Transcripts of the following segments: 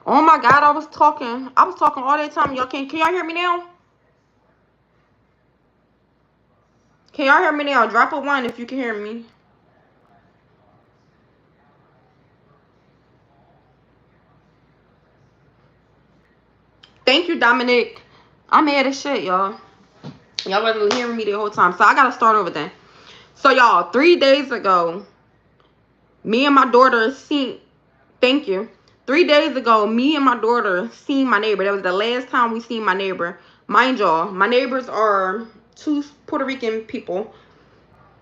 Oh my God, I was talking. I was talking all that time. Y'all can y'all hear me now? Can y'all hear me now? Drop a one if you can hear me. Thank you, Dominic. I'm mad as shit, y'all. Y'all wasn't hearing me the whole time. So I gotta start over then. So y'all, 3 days ago, me and my daughter seen thank you. 3 days ago, me and my daughter seen my neighbor. That was the last time we seen my neighbor. Mind y'all, my neighbors are two Puerto Rican people.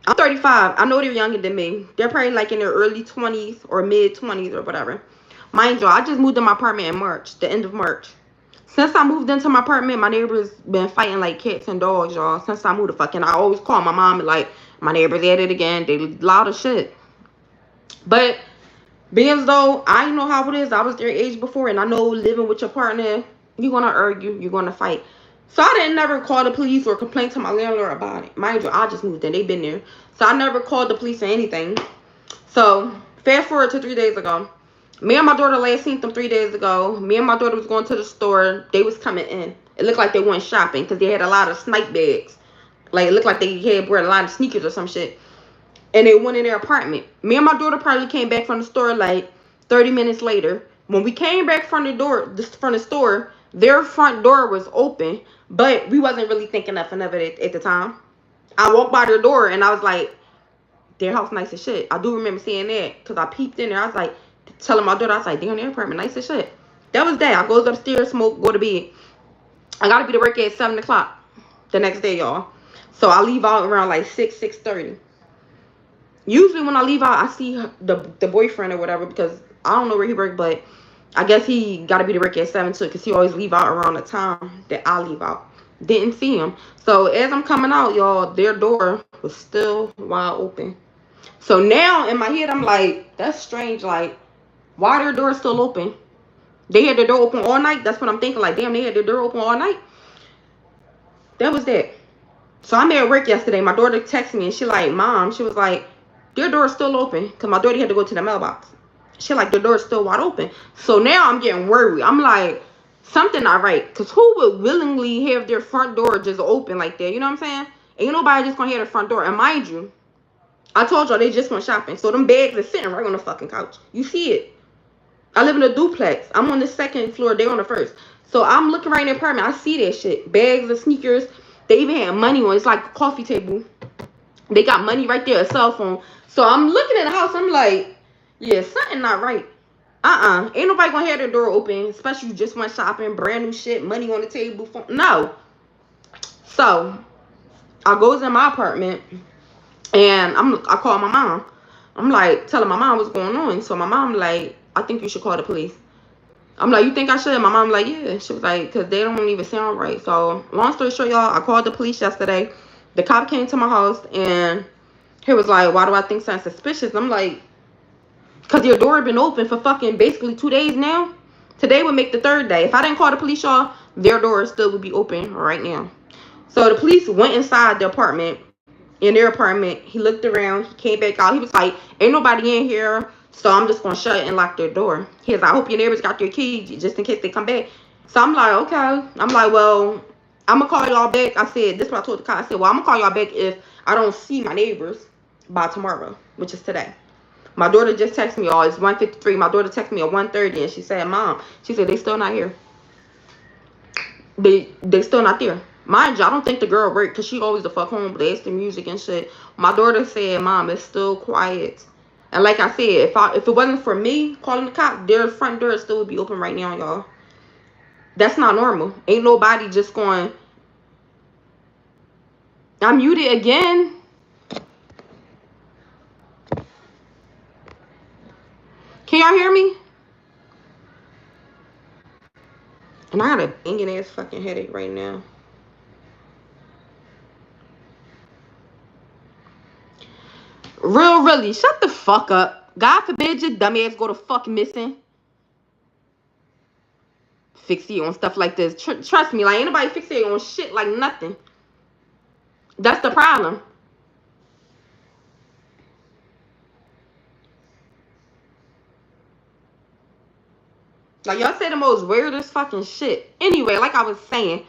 I'm 35. I know they're younger than me. They're probably like in their early 20s or mid 20s or whatever. Mind y'all, I just moved in my apartment in March, the end of March. Since I moved into my apartment, my neighbors been fighting like cats and dogs, y'all. Since I moved the fucking, I always call my mom and like, my neighbors at it again. They loud as shit. But being as though I know how it is, I was their age before, and I know living with your partner, you're gonna argue, you're gonna fight. So I didn't never call the police or complain to my landlord about it. Mind you, I just moved in, they've been there. So I never called the police or anything. So fast forward to 3 days ago. Me and my daughter last seen them 3 days ago. Me and my daughter was going to the store. They was coming in. It looked like they went shopping because they had a lot of snipe bags. Like it looked like they had brought a lot of sneakers or some shit. And they went in their apartment. Me and my daughter probably came back from the store like 30 minutes later. When we came back from the store, their front door was open, but we wasn't really thinking nothing of it at the time. I walked by their door and I was like, their house nice as shit. I do remember seeing that because I peeped in there. I was like, telling my daughter, I was like, damn, their apartment nice as shit. That was that. I goes upstairs, smoke, go to bed. I gotta be to work at 7 o'clock the next day, y'all. So I leave out around like 6:30. Usually when I leave out, I see the boyfriend or whatever because I don't know where he works, but I guess he got to be to work at 7 too because he always leave out around the time that I leave out. Didn't see him. So as I'm coming out, y'all, their door was still wide open. So now in my head, I'm like, that's strange. Like, why their door still open? They had their door open all night. That's what I'm thinking. Like, damn, they had their door open all night. That was that. So I'm at work yesterday. My daughter texted me and she like, Mom, she was like, their door is still open because my daughter had to go to the mailbox. She like, the door is still wide open. So now I'm getting worried. I'm like, something not right. Because who would willingly have their front door just open like that? You know what I'm saying? Ain't nobody just gonna have their front door. And mind you, I told y'all they just went shopping. So them bags are sitting right on the fucking couch. You see it. I live in a duplex. I'm on the second floor. They're on the first. So I'm looking right in the apartment. I see that shit. Bags of sneakers. They even had money on. It's like a coffee table. They got money right there, a cell phone. So I'm looking at the house. I'm like, yeah, something not right. Ain't nobody gonna have their door open, especially you just went shopping, brand new shit, money on the table. Phone. No. So I goes in my apartment and I call my mom. I'm like telling my mom what's going on. So my mom like, I think you should call the police. I'm like, you think I should? My mom like, yeah. She was like, because they don't even sound right. So long story short, y'all, I called the police yesterday. The cop came to my house and he was like, why do I think something suspicious? I'm like, because your door had been open for fucking basically 2 days now. Today would make the third day. If I didn't call the police, y'all, their door still would be open right now. So the police went inside the apartment, in their apartment. He looked around. He came back out. He was like, ain't nobody in here. So I'm just going to shut and lock their door. He was like, I hope your neighbors got their keys just in case they come back. So I'm like, okay. I'm like, well, I'm going to call y'all back. I said, this is what I told the cop. I said, well, I'm going to call y'all back if I don't see my neighbors by tomorrow, which is today. My daughter just texted me, y'all. It's 1:53. My daughter texted me at 1:30 and she said, Mom, she said, they still not here. They still not there. Mind you, I don't think the girl worked because she always the fuck home blasting music and shit. My daughter said, Mom, it's still quiet. And like I said, if it wasn't for me calling the cop, their front door still would be open right now, y'all. That's not normal. Ain't nobody just going. I'm muted again. Can y'all hear me? And I got a banging ass fucking headache right now. Really, shut the fuck up. God forbid your dummy ass go to fuck missing. Fixate on stuff like this. Trust me, like ain't nobody fixate on shit like nothing. That's the problem. Like, y'all say the most weirdest fucking shit. Anyway, like I was saying,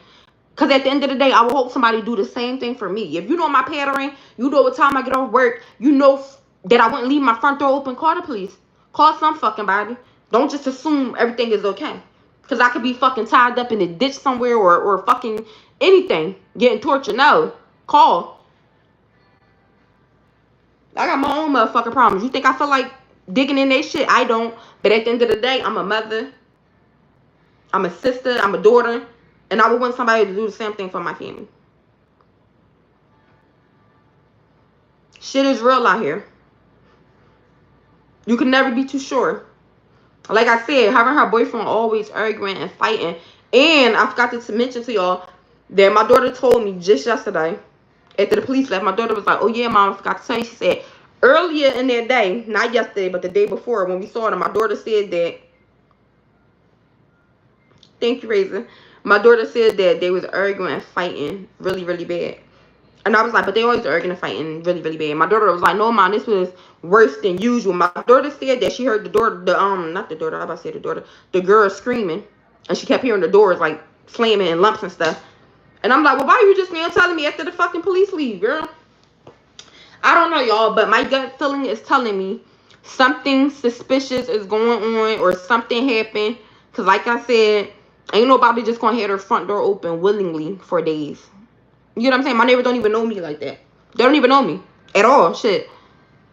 because at the end of the day, I will hope somebody do the same thing for me. If you know my pattern, you know what time I get off work, you know that I wouldn't leave my front door open, call the police. Call some fucking body. Don't just assume everything is okay. Because I could be fucking tied up in a ditch somewhere or fucking anything. Getting tortured. No. Call. I got my own motherfucking problems. You think I feel like digging in that shit? I don't. But at the end of the day, I'm a mother. I'm a sister. I'm a daughter. And I would want somebody to do the same thing for my family. Shit is real out here. You can never be too sure. Like I said, her and her boyfriend always arguing and fighting. And I forgot to mention to y'all that my daughter told me just yesterday, after the police left, my daughter was like, oh yeah, mom, I forgot to tell you. She said, earlier in that day, not yesterday, but the day before, when we saw them, my daughter said that, thank you, Razor. My daughter said that they was arguing and fighting really, really bad. And I was like, but they always arguing and fighting really, really bad. My daughter was like, no, mom, this was worse than usual. My daughter said that she heard the daughter, not the daughter, I about to say the daughter, the girl screaming. And she kept hearing the doors, like, slamming and lumps and stuff. And I'm like, well, why are you just now telling me after the fucking police leave, girl? I don't know, y'all, but my gut feeling is telling me something suspicious is going on or something happened. Because like I said, ain't nobody just going to have their front door open willingly for days. You know what I'm saying? My neighbors don't even know me like that. They don't even know me at all. Shit.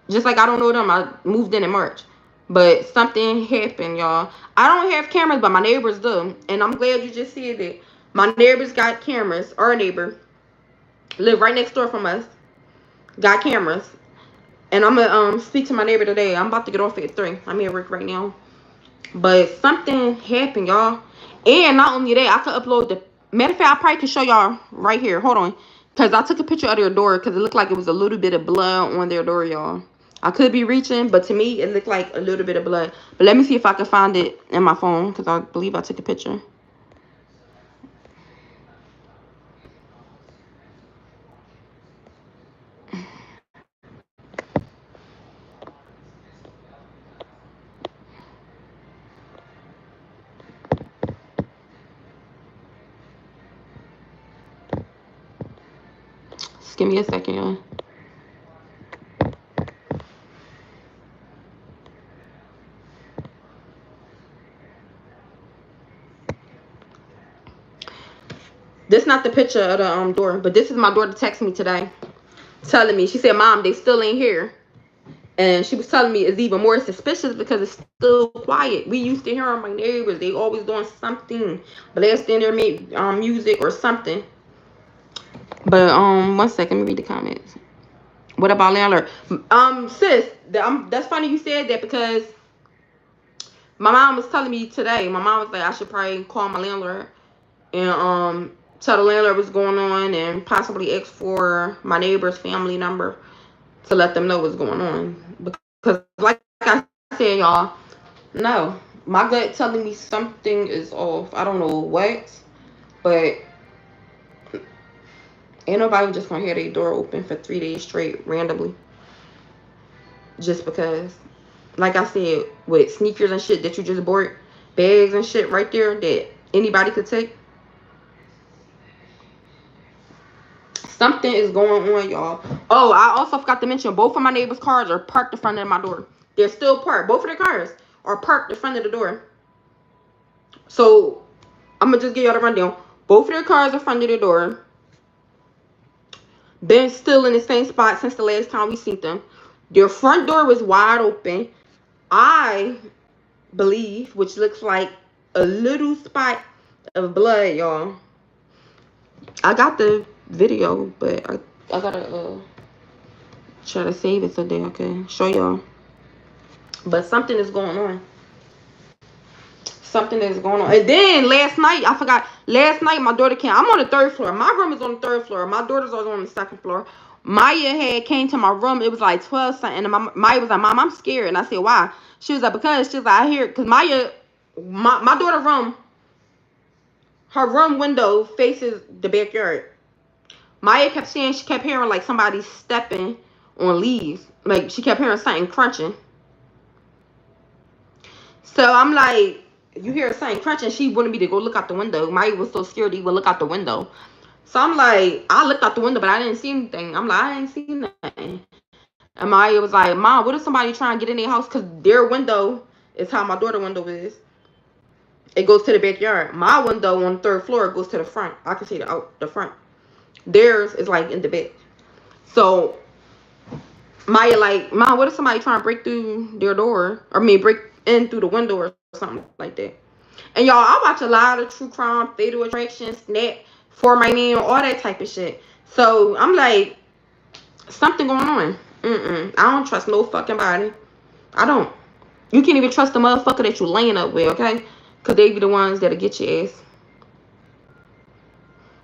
Just like I don't know them. I moved in March. But something happened, y'all. I don't have cameras, but my neighbors do. And I'm glad you just said that. My neighbors got cameras. Our neighbor live right next door from us. Got cameras. And I'm going to speak to my neighbor today. I'm about to get off at 3. I'm at work right now. But something happened, y'all. And not only that, I could upload the... Matter of fact, I probably could show y'all right here. Hold on. Because I took a picture of their door because it looked like it was a little bit of blood on their door, y'all. I could be reaching, but to me, it looked like a little bit of blood. But let me see if I can find it in my phone because I believe I took a picture. Just give me a second, y'all. This is not the picture of the door, but this is my daughter texting me today, telling me, she said, Mom, they still ain't here. And she was telling me it's even more suspicious because it's still quiet. We used to hear on my neighbors. They always doing something, blasting their music or something. But 1 second, let me read the comments. What about landlord? Sis, that's funny you said that because my mom was telling me today. My mom was like, I should probably call my landlord and tell the landlord what's going on and possibly ask for my neighbor's family number to let them know what's going on. Because like I said, y'all, no, my gut telling me something is off. I don't know what, but ain't nobody just gonna hear their door open for 3 days straight randomly. Just because, like I said, with sneakers and shit that you just bought, bags and shit right there that anybody could take. Something is going on, y'all. Oh, I also forgot to mention, both of my neighbors' cars are parked in front of my door. They're still parked. Both of their cars are parked in front of the door. So, I'm going to just give y'all the rundown. Both of their cars are in front of the door. Been still in the same spot since the last time we seen them. Their front door was wide open. I believe, which looks like a little spot of blood, y'all. I got the video, but I gotta try to save it so that I can show y'all. But something is going on. Something is going on. And then last night, I forgot. Last night, my daughter came. I'm on the 3rd floor. My room is on the 3rd floor. My daughter's on the 2nd floor. Maya had came to my room. It was like 12 something. And Maya was like, Mom, I'm scared. And I said, why? She was like, because she was like, I hear, because Maya, my daughter's room, her room window faces the backyard. Maya kept saying she kept hearing like somebody stepping on leaves. Like she kept hearing something crunching. So I'm like, you hear something crunching, she wanted me to go look out the window. Maya was so scared to even look out the window. So I'm like, I looked out the window, but I didn't see anything. I'm like, I ain't seen nothing. And Maya was like, Mom, what if somebody trying to get in their house? Because their window is how my daughter's window is. It goes to the backyard. My window on the 3rd floor goes to the front. I can see the front. Theirs is like in the back. So Maya like, Mom, what if somebody trying to break through their door? Or break in through the window or something like that. And y'all, I watch a lot of true crime, Fatal Attraction, Snap, For My Man, all that type of shit. So I'm like, something going on. I don't trust no fucking body. I don't. You can't even trust the motherfucker that you laying up with, okay? Because they be the ones that'll get your ass.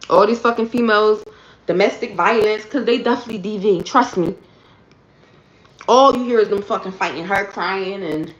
All these fucking females, domestic violence, because they definitely DV. Trust me. All you hear is them fucking fighting, her crying, and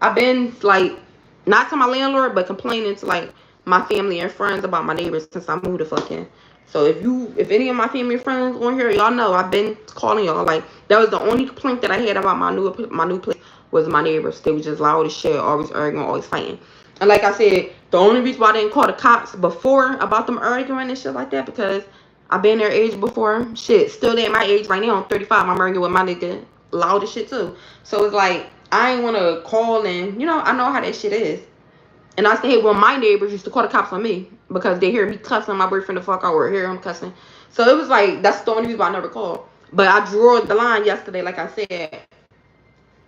I've been like, not to my landlord, but complaining to like my family and friends about my neighbors since I moved the fuck in. So if any of my family and friends on here, y'all know I've been calling y'all. Like, that was the only complaint that I had about my new place was my neighbors. They were just loud as shit, always arguing, always fighting. And like I said, the only reason why I didn't call the cops before about them arguing and shit like that, because I've been their age before. Shit, still at my age right now, I'm 35. I'm arguing with my nigga loud as shit too. So it's like, I ain't want to call and, I know how that shit is. And I say, well, my neighbors used to call the cops on me because they hear me cussing my boyfriend the fuck out or hear him cussing. So it was like, that's the only reason why I never called. But I drew the line yesterday, like I said,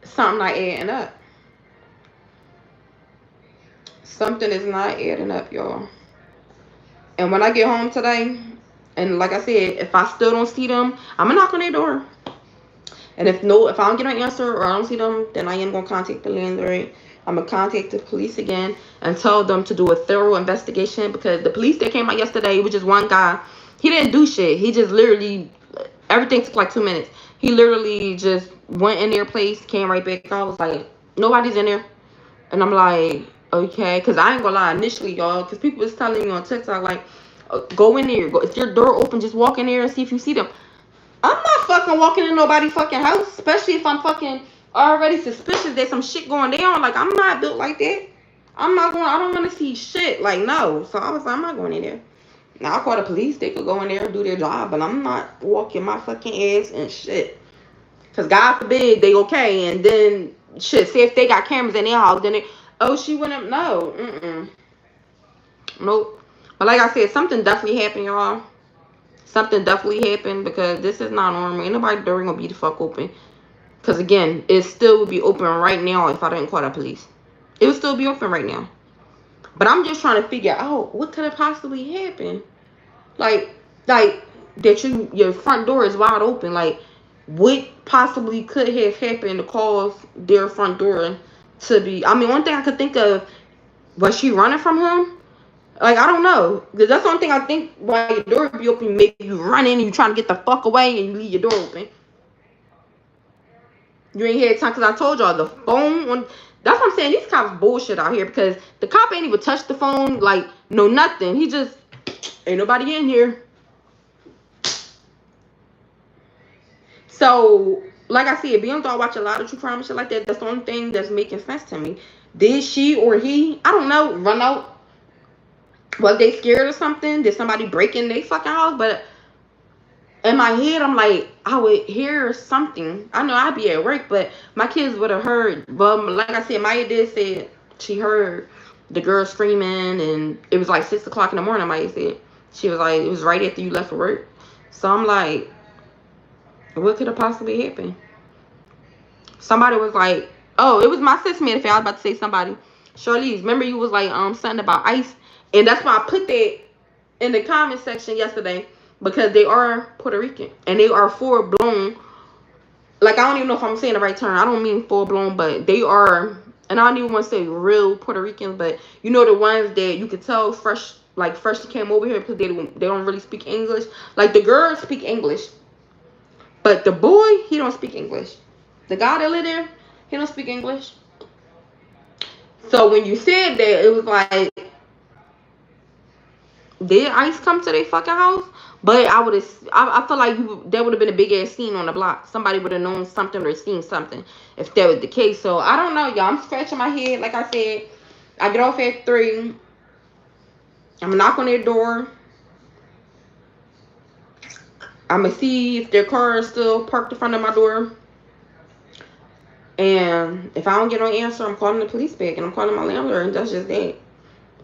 something not adding up. Something is not adding up, y'all. And when I get home today, and like I said, if I still don't see them, I'm gonna knock on their door. And if I don't get an answer or I don't see them, then I am gonna contact the landlord. I'm gonna contact the police again and tell them to do a thorough investigation, because the police that came out yesterday, it was just one guy. He didn't do shit. He just literally, everything took like 2 minutes. He literally just went in their place, came right back. I was like, nobody's in there. And I'm like, okay, because I ain't gonna lie, initially, y'all, because people was telling me on TikTok, like, go in there. If your door open, just walk in there and see if you see them. I'm not fucking walking in nobody's fucking house, especially if I'm fucking already suspicious that some shit going down. Like, I'm not built like that. I don't want to see shit. Like, no. So I was like, I'm not going in there. Now, I call the police. They could go in there and do their job, but I'm not walking my fucking ass and shit. Because God forbid they okay. And then, shit, say if they got cameras in their house, then they, oh, she wouldn't, no. Nope. But like I said, something definitely happened, y'all. Something definitely happened, because this is not normal. Ain't nobody door gonna be the fuck open. Because again, it still would be open right now if I didn't call the police. It would still be open right now. But I'm just trying to figure out what could have possibly happened. Like that your front door is wide open. Like, what possibly could have happened to cause their front door to be, I mean, one thing I could think of, was she running from him? Like, I don't know. Because that's the only thing I think, why your door be open, maybe you run in and you trying to get the fuck away and you leave your door open. You ain't had time, because I told y'all the phone on. That's what I'm saying. These cops bullshit out here, because the cop ain't even touched the phone. Like, no, nothing. He just, ain't nobody in here. So, like I said, being though I watch a lot of true crime and shit like that, that's the only thing that's making sense to me. Did she or he, I don't know, run out? Was they scared or something? Did somebody break in their fucking house? But in my head, I'm like, I would hear something. I know I'd be at work, but my kids would have heard. Well, like I said, Maya did say she heard the girl screaming, and it was like 6 o'clock in the morning. Maya said she was like, it was right after you left for work. So I'm like, what could have possibly happened? Somebody was like, oh, it was my sister made a I was about to say somebody. Charlize, remember you was like something about ice, and that's why I put that in the comment section yesterday. Because they are Puerto Rican. And they are full blown. Like, I don't even know if I'm saying the right term. I don't mean full blown. But they are. And I don't even want to say real Puerto Ricans. But you know, the ones that you could tell fresh came over here. Because they don't really speak English. Like, the girls speak English. But the boy, he don't speak English. The guy that live there, he don't speak English. So when you said that, it was like, did ICE come to their fucking house? But I feel like there would have been a big ass scene on the block. Somebody would have known something or seen something if that was the case. So I don't know, y'all. I'm scratching my head. Like I said, I get off at 3. I'm gonna knock on their door. I'm gonna see if their car is still parked in front of my door. And if I don't get no answer, I'm calling the police back and I'm calling my landlord, and that's just that.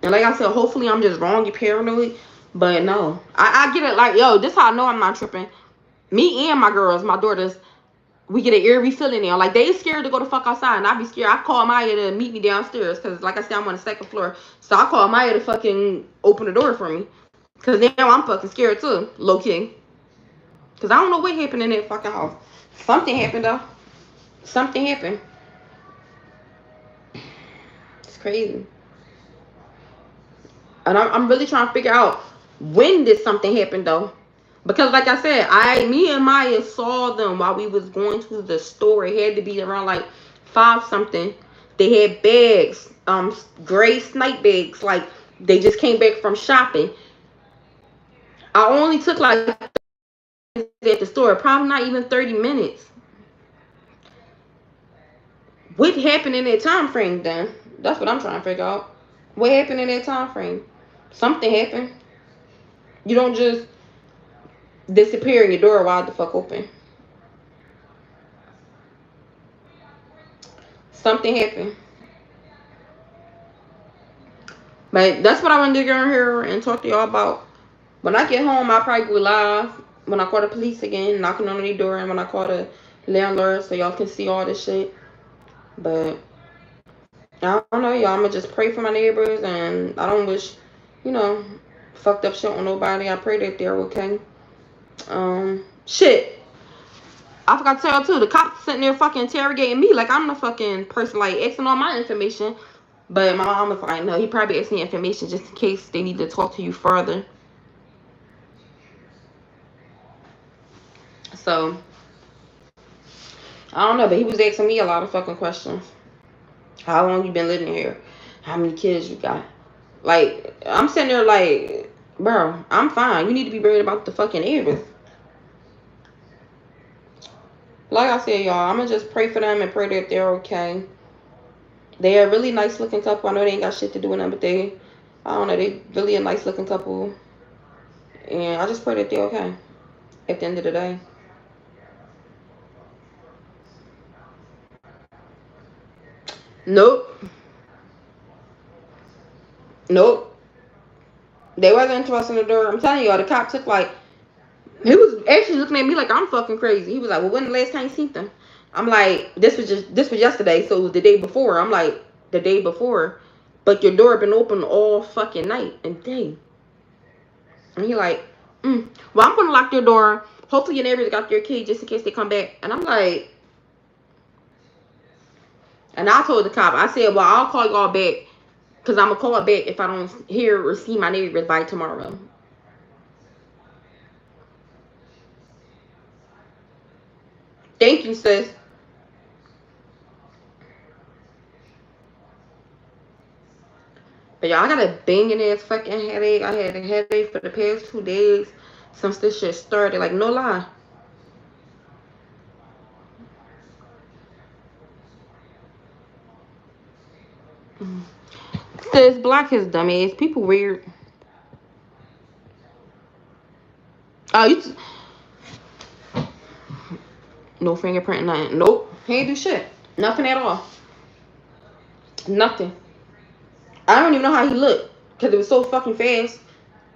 And like I said, hopefully I'm just wrong and paranoid. But no, I get it. Like, yo, this how I know I'm not tripping. Me and my girls, my daughters, we get an eerie feeling now. Like, they scared to go the fuck outside, and I be scared. I call Maya to meet me downstairs because, like I said, I'm on the 2nd floor. So I call Maya to fucking open the door for me because now I'm fucking scared too, low key. Because I don't know what happened in that fucking house. Something happened though. Something happened. It's crazy. And I'm really trying to figure out when did something happen though. Because like I said, me and Maya saw them while we was going to the store. It had to be around like 5 something. They had bags, gray snipe bags, like they just came back from shopping. I only took like at the store, probably not even 30 minutes. What happened in that time frame then? That's what I'm trying to figure out. What happened in that time frame? Something happened. You don't just disappear and your door wide the fuck open. Something happened. But that's what I wanted to get on here and talk to y'all about. When I get home, I'll probably go live when I call the police again, knocking on the door, and when I call the landlord so y'all can see all this shit. But I don't know, y'all. I'ma just pray for my neighbors, and I don't wish, fucked up shit on nobody. I pray that they're okay. Shit. I forgot to tell you too, the cops sitting there fucking interrogating me like I'm the fucking person, like asking all my information. But my mom was like, no, he probably asking information just in case they need to talk to you further. So I don't know, but he was asking me a lot of fucking questions. How long you been living here? How many kids you got? Like, I'm sitting there like, bro, I'm fine. You need to be worried about the fucking neighbors. Like I said, y'all, I'm gonna just pray for them and pray that they're okay. They're a really nice looking couple. I know they ain't got shit to do with them, but I don't know, they really a nice looking couple. And I just pray that they're okay at the end of the day. Nope. Nope. They wasn't interested in the door. I'm telling y'all, the cop took like, he was actually looking at me like I'm fucking crazy. He was like, well, when the last time you seen them? I'm like, this was yesterday, so it was the day before. I'm like, the day before. But your door been open all fucking night and day. And he like, well, I'm gonna lock your door. Hopefully your neighbors got their key just in case they come back. And I'm like, and I told the cop, I said, well, I'll call y'all back. Because I'm gonna call back if I don't hear or see my neighbors by tomorrow. Thank you, sis. But y'all, I got a banging ass fucking headache. I had a headache for the past 2 days since this shit started. Like, no lie. Sis, block his dumb ass. People weird. Oh, no fingerprint, nothing. Nope. He ain't do shit. Nothing at all. Nothing. I don't even know how he looked. Because it was so fucking fast.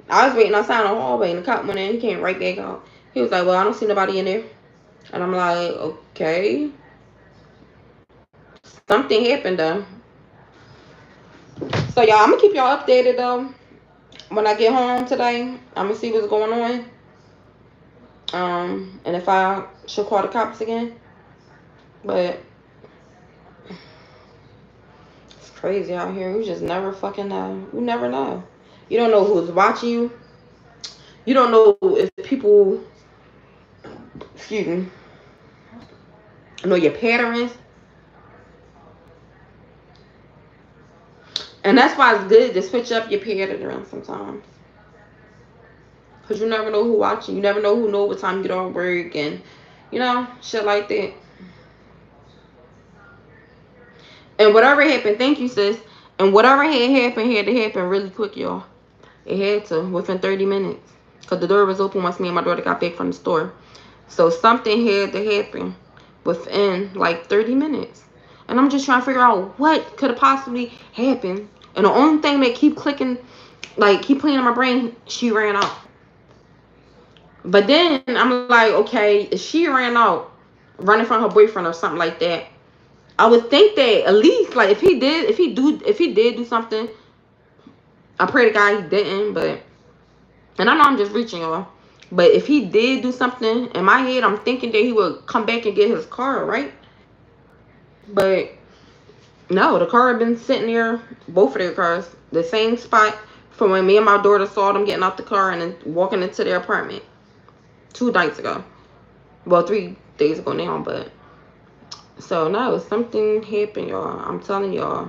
I was waiting outside in the hallway and the cop went in. He came right back out. He was like, well, I don't see nobody in there. And I'm like, okay. Something happened though. So y'all, I'm going to keep y'all updated though. When I get home today, I'm going to see what's going on. And if I should call the cops again. But it's crazy out here. You just never fucking know. You never know. You don't know who's watching you. You don't know if people, excuse me, know your patterns. And that's why it's good to switch up your pattern sometimes. Because you never know who watching. You never know who know what time you get off work and, you know, shit like that. And whatever happened, thank you, sis. And whatever had to happen really quick, y'all. It had to, within 30 minutes. Because the door was open once me and my daughter got back from the store. So something had to happen within like 30 minutes. And I'm just trying to figure out what could have possibly happened. And the only thing that keep clicking, like keep playing in my brain, she ran out. But then I'm like, okay, if she ran out running from her boyfriend or something like that, I would think that at least like if he did do something, I pray to God he didn't, but and I know I'm just reaching, y'all. But if he did do something, in my head, I'm thinking that he would come back and get his car, right? But no, the car had been sitting there, both of their cars, the same spot from when me and my daughter saw them getting out the car and then walking into their apartment 2 nights ago. Well, 3 days ago now, but so no, something happened, y'all. I'm telling y'all.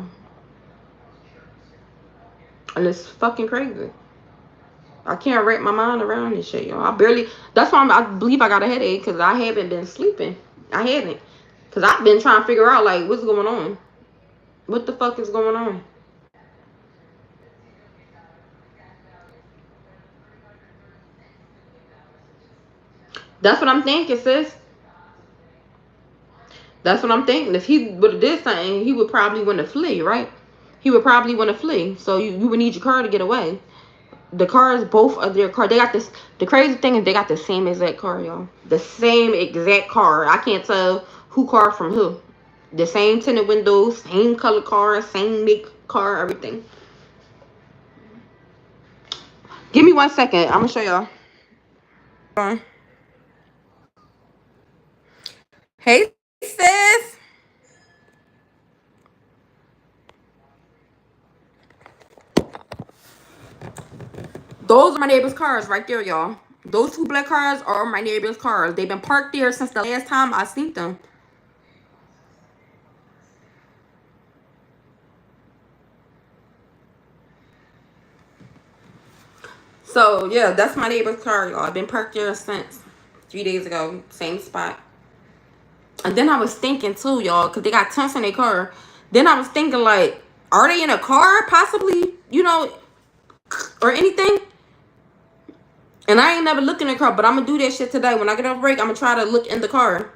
And it's fucking crazy. I can't wrap my mind around this shit, y'all. That's why I believe I got a headache, because I haven't been sleeping. I haven't. Because I've been trying to figure out, like, what's going on? What the fuck is going on? That's what I'm thinking, sis. That's what I'm thinking. If he would have did something, he would probably want to flee, right? He would probably want to flee. So you would need your car to get away. The cars, both of their car, they got this. The crazy thing is they got the same exact car, y'all. The same exact car. I can't tell who car from who. The same tinted windows, same color car, same make car, everything. Give me 1 second. I'm gonna show y'all. Hey, sis. Those are my neighbor's cars right there, y'all. Those 2 black cars are my neighbor's cars. They've been parked there since the last time I seen them. So, yeah, that's my neighbor's car, y'all. I've been parked there since 3 days ago. Same spot. And then I was thinking, too, y'all, because they got tents in their car. Then I was thinking, like, are they in a car, possibly, you know, or anything? And I ain't never looked in the car, but I'm going to do that shit today. When I get off break, I'm going to try to look in the car.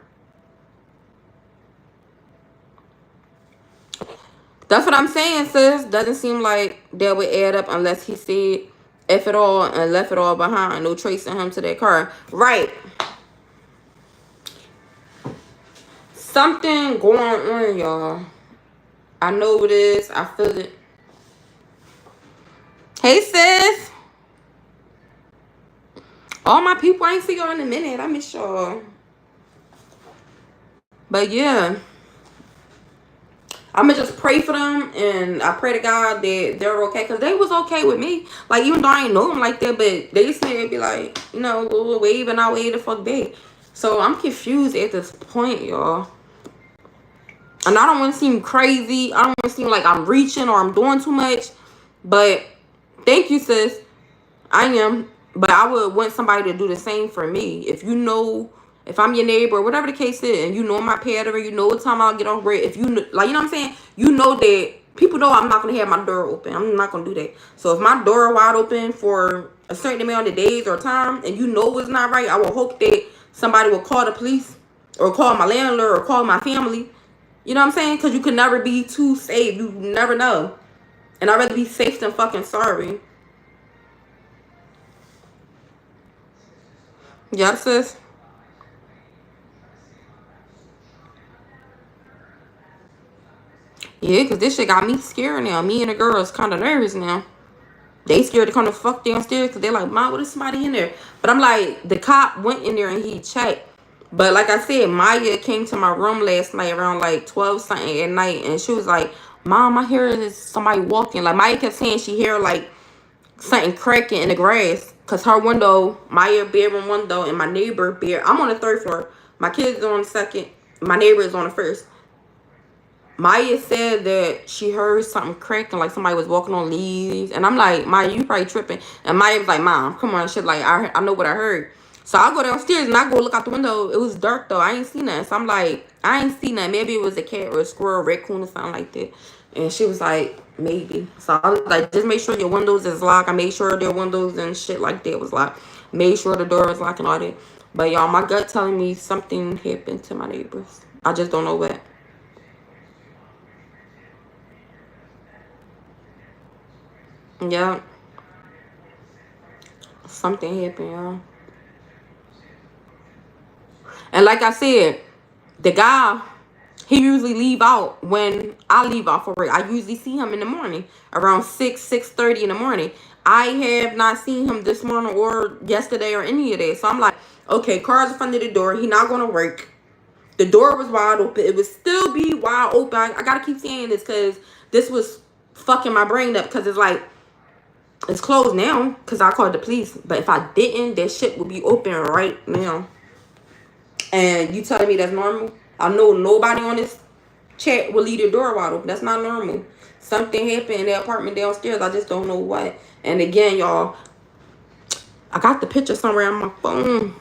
That's what I'm saying, sis. Doesn't seem like that would add up unless he said F it all and left it all behind. No tracing him to that car. Right. Something going on, y'all. I know it is. I feel it. Hey, sis. All my people, I ain't see y'all in a minute. I miss y'all. But yeah. I'ma just pray for them, and I pray to God that they're okay, because they was okay with me. Like, even though I ain't know them like that, but they said it'd be like, you know, we'll wave and I'll wave the fuck back. So I'm confused at this point, y'all. And I don't want to seem crazy. I don't want to seem like I'm reaching or I'm doing too much. But thank you, sis. I am. But I would want somebody to do the same for me. If you know, if I'm your neighbor, whatever the case is, and you know my pattern, you know what time I'll get off break. If you know, like, you know what I'm saying? You know that people know I'm not going to have my door open. I'm not going to do that. So if my door wide open for a certain amount of days or time, and you know it's not right, I will hope that somebody will call the police or call my landlord or call my family. You know what I'm saying? Because you can never be too safe. You never know. And I'd rather be safe than fucking sorry. Yeah, sis. Yeah, because this shit got me scared now. Me and the girls kind of nervous now. They scared to come the fuck downstairs because they're like, Mom, what is somebody in there? But I'm like, the cop went in there and he checked. But like I said, Maya came to my room last night around like 12 something at night. And she was like, Mom, I hear somebody walking. Like, Maya kept saying she hear like something cracking in the grass. Because her window, Maya bedroom window, and my neighbor bed. I'm on the 3rd floor. My kids are on the 2nd. My neighbor is on the 1st. Maya said that she heard something cracking, like somebody was walking on leaves. And I'm like, Maya, you probably tripping. And Maya was like, Mom, come on, shit. Like, I know what I heard. So I go downstairs and I go look out the window. It was dark though. I ain't seen nothing. So I'm like, I ain't seen nothing. Maybe it was a cat or a squirrel, raccoon or something like that. And she was like, maybe. So I was like, just make sure your windows is locked. I made sure their windows and shit like that was locked. Made sure the door was locked and all that. But y'all, my gut telling me something happened to my neighbors. I just don't know what. Yeah. Something happened, y'all. And like I said, the guy, he usually leave out when I leave out for work. I usually see him in the morning around 6:30 in the morning. I have not seen him this morning or yesterday or any of that. So I'm like, okay, car's in front of the door. He not going to work. The door was wide open. It would still be wide open. I got to keep saying this because this was fucking my brain up because it's like, it's closed now because I called the police. But if I didn't, that shit would be open right now. And you telling me that's normal? I know nobody on this chat will leave the door wide open. That's not normal. Something happened in the apartment downstairs. I just don't know what. And again, y'all, I got the picture somewhere on my phone.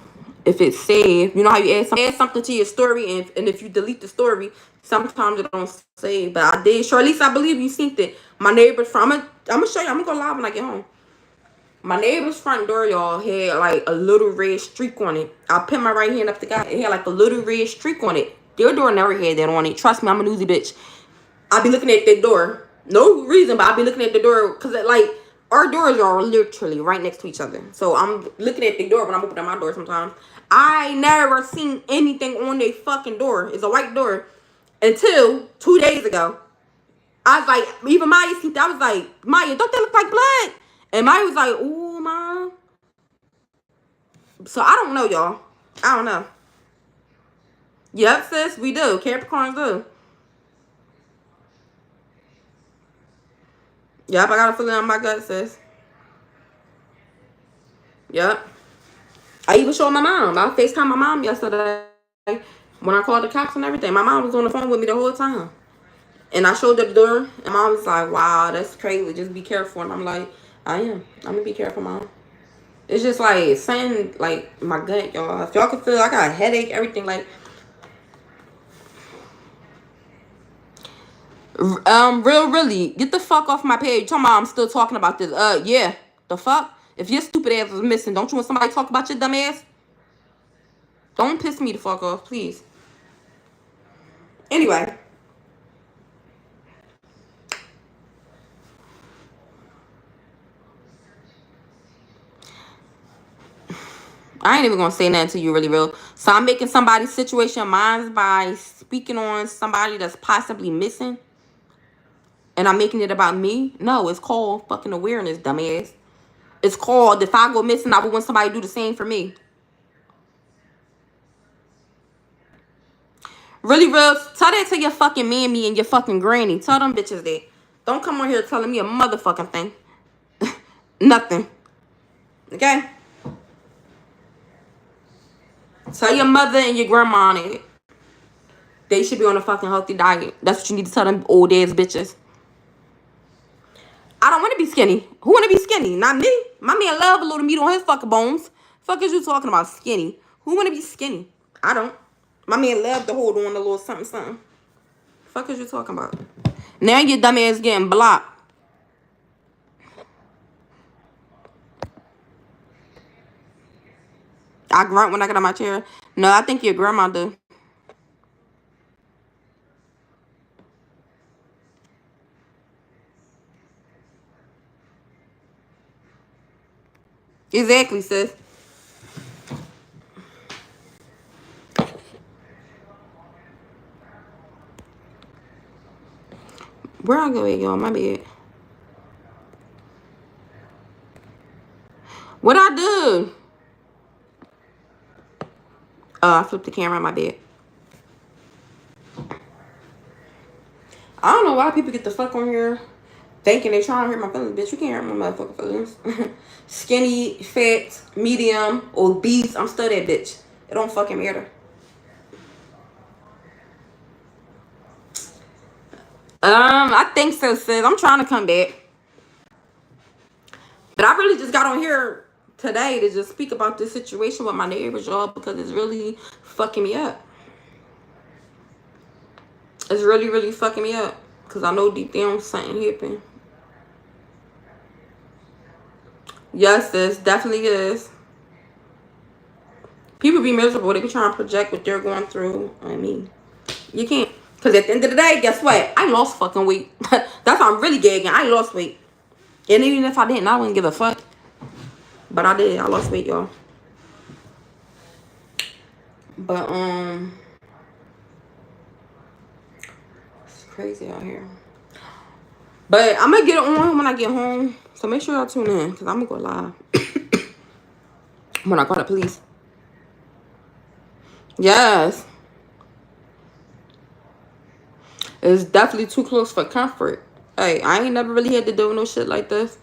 If it's saved, you know how you add something to your story, and if you delete the story, sometimes it don't save. But I did. Sure, at least I believe you seen it. My neighbor's front. I'm gonna show you. I'm gonna go live when I get home. My neighbor's front door, y'all, had like a little red streak on it. I put my right hand up the guy. It had like a little red streak on it. Their door never had that on it. Trust me, I'm a nosy bitch. I be looking at the door. No reason, but I be looking at the door because like our doors are literally right next to each other. So I'm looking at the door when I'm opening my door sometimes. I never seen anything on their fucking door. It's a white door until 2 days ago. I was like, even Maya seen that. I was like, Maya, don't that look like blood? And Maya was like, ooh, Mom. So I don't know, y'all. I don't know. Yep, sis, we do. Capricorns do. Yep, I got a feeling on my gut, sis. Yep. I even showed my mom. I FaceTimed my mom yesterday when I called the cops and everything. My mom was on the phone with me the whole time. And I showed her the door, and Mom was like, wow, that's crazy. Just be careful. And I'm like, I am. I'm going to be careful, Mom. It's just like saying, like, my gut, y'all. If y'all can feel, I got a headache, everything, like. Really, get the fuck off my page. Talking about I'm still talking about this. Yeah. The fuck? If your stupid ass is missing, don't you want somebody to talk about your dumb ass? Don't piss me the fuck off, please. Anyway. I ain't even gonna say nothing to you really real. So I'm making somebody's situation mine by speaking on somebody that's possibly missing. And I'm making it about me? No, it's called fucking awareness, dumbass. It's called, if I go missing, I would want somebody to do the same for me. Really real, tell that to your fucking mammy and your fucking granny. Tell them bitches that. Don't come on here telling me a motherfucking thing. Nothing. Okay? Tell your mother and your grandma on it. They should be on a fucking healthy diet. That's what you need to tell them old ass bitches. I don't want to be skinny. Who want to be skinny? Not me. My man love a little meat on his fucking bones. Fuck is you talking about skinny? Who want to be skinny? I don't. My man love to hold on a little something, something. Fuck is you talking about? Now your dumb ass getting blocked. I grunt when I get on my chair. No, I think your grandma do. Exactly, sis. Where I go at, y'all? My bad. What I do? I flipped the camera on my bed. I don't know why people get the fuck on here thinking they trying to hurt my feelings. Bitch, you can't hurt my motherfucking feelings. Skinny, fat, medium, obese. I'm still that bitch. It don't fucking matter. I think so, sis. I'm trying to come back. But I really just got on here today to just speak about this situation with my neighbors, y'all, because it's really fucking me up. It's really, really fucking me up. Because I know deep down something happened. Yes, sis. Definitely is. People be miserable. They be trying to project what they're going through. I mean, you can't. Because at the end of the day, guess what? I lost fucking weight. That's why I'm really gagging. I lost weight. And even if I didn't, I wouldn't give a fuck. But I did. I lost weight, y'all. But, it's crazy out here. But I'm going to get on when I get home. So make sure y'all tune in. Because I'm going to go live. When I call the police. Yes. It's definitely too close for comfort. Hey, I ain't never really had to do no shit like this.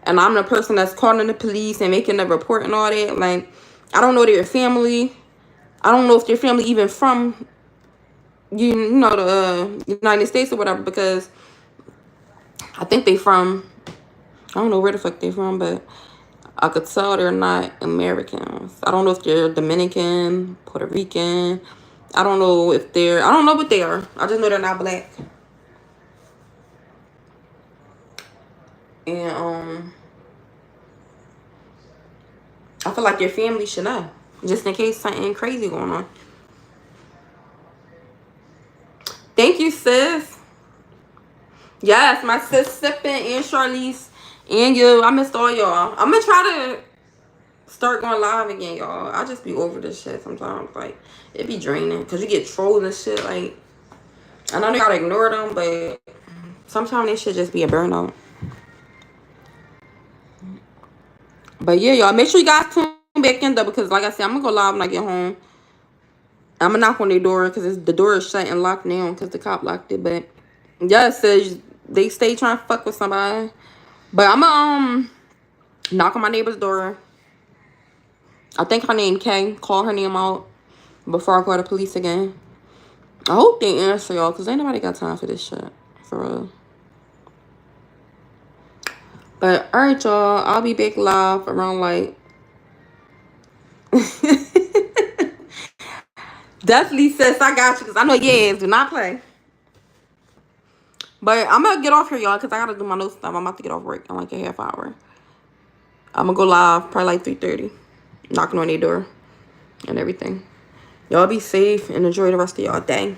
And I'm the person that's calling the police and making the report and all that. Like, I don't know their family. I don't know if their family even from, you know, the United States or whatever. Because I think they from, I don't know where the fuck they from, but I could tell they're not Americans. I don't know if they're Dominican, Puerto Rican. I don't know if they're, I don't know what they are. I just know they're not black. And I feel like your family should know, just in case something crazy going on. Thank you, sis. Yes, my sis Sippin' and Charlize and you. I missed all y'all. I'm gonna try to start going live again, y'all. I just be over this shit sometimes. Like, it be draining because you get trolled and shit. Like, I know you gotta ignore them, but sometimes they should just be a burnout. But yeah, y'all, make sure you guys tune back in though, because like I said, I'm gonna go live when I get home. I'm gonna knock on their door because the door is shut and locked now because the cop locked it. But yeah, it says they stay trying to fuck with somebody. But I'm gonna knock on my neighbor's door. I think her name Kay. Call her name out before I call the police again. I hope they answer, y'all, because ain't nobody got time for this shit. For real. But alright, y'all. I'll be back live around like definitely, sis, I got you, because I know yes, do not play. But I'm going to get off here, y'all, because I got to do my notes stuff. I'm about to get off work in like a half hour. I'm going to go live probably like 3:30. Knocking on their door and everything. Y'all be safe and enjoy the rest of y'all day.